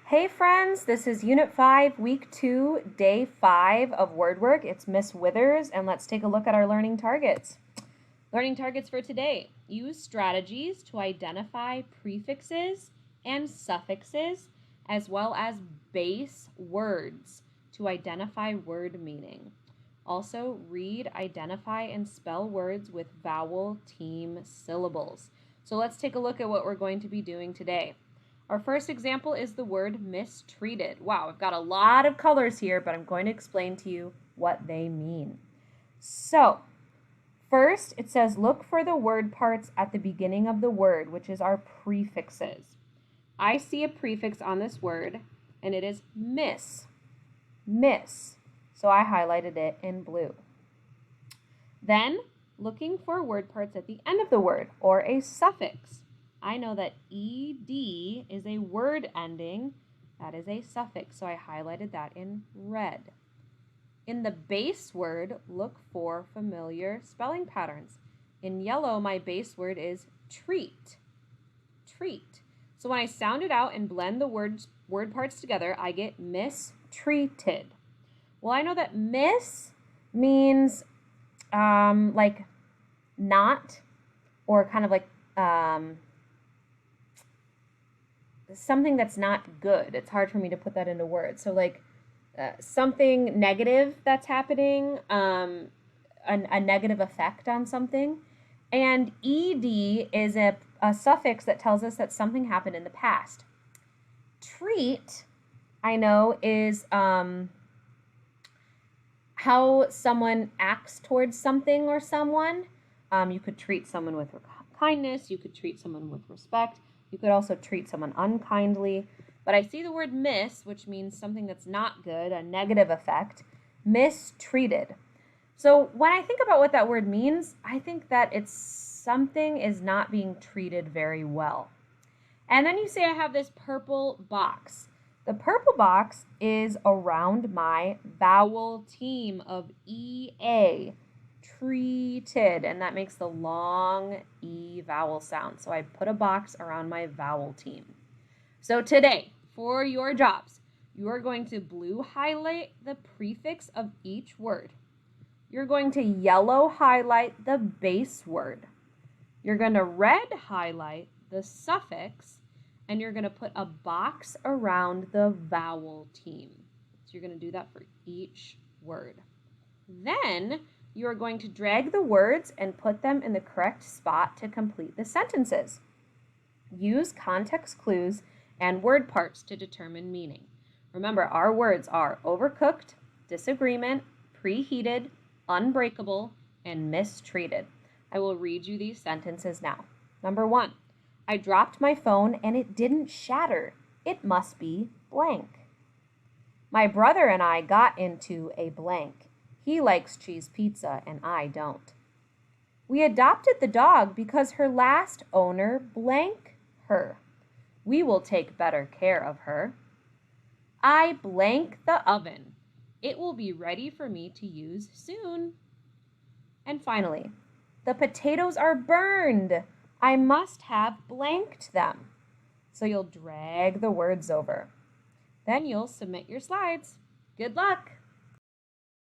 Hey friends, this is Unit 5, Week 2, Day 5 of Word Work. It's Miss Withers, and let's take a look at our learning targets. Learning targets for today. Use strategies to identify prefixes and suffixes, as well as base words to identify word meaning. Also, read, identify, and spell words with vowel team syllables. So let's take a look at what we're going to be doing today. Our first example is the word mistreated. Wow, I've got a lot of colors here, but I'm going to explain to you what they mean. So, first it says look for the word parts at the beginning of the word, which is our prefixes. I see a prefix on this word, and it is miss. Miss. So I highlighted it in blue. Then, looking for word parts at the end of the word, or a suffix. I know that ed is a word ending. That is a suffix, so I highlighted that in red. In the base word, look for familiar spelling patterns. In yellow, my base word is treat. Treat. So when I sound it out and blend the word parts together, I get mistreated. Well, I know that miss means like not, or kind of like something that's not good. It's hard for me to put that into words. So like something negative that's happening, a negative effect on something. And ed is a suffix that tells us that something happened in the past. Treat, I know, is how someone acts towards something or someone. You could treat someone with kindness. You could treat someone with respect. You could also treat someone unkindly. But I see the word miss, which means something that's not good, a negative effect. Mistreated. So when I think about what that word means, I think that it's something is not being treated very well. And then you say I have this purple box. The purple box is around my vowel team of EA, treated, and that makes the long E vowel sound. So I put a box around my vowel team. So today, for your jobs, you are going to blue highlight the prefix of each word. You're going to yellow highlight the base word. You're going to red highlight the suffix, and you're going to put a box around the vowel team. So you're going to do that for each word. Then you are going to drag the words and put them in the correct spot to complete the sentences. Use context clues and word parts to determine meaning. Remember, our words are overcooked, disagreement, preheated, unbreakable, and mistreated. I will read you these sentences now. Number 1. I dropped my phone and it didn't shatter. It must be blank. My brother and I got into a blank. He likes cheese pizza and I don't. We adopted the dog because her last owner blank her. We will take better care of her. I blank the oven. It will be ready for me to use soon. And finally, the potatoes are burned. I must have blanked them. So you'll drag the words over. Then you'll submit your slides. Good luck!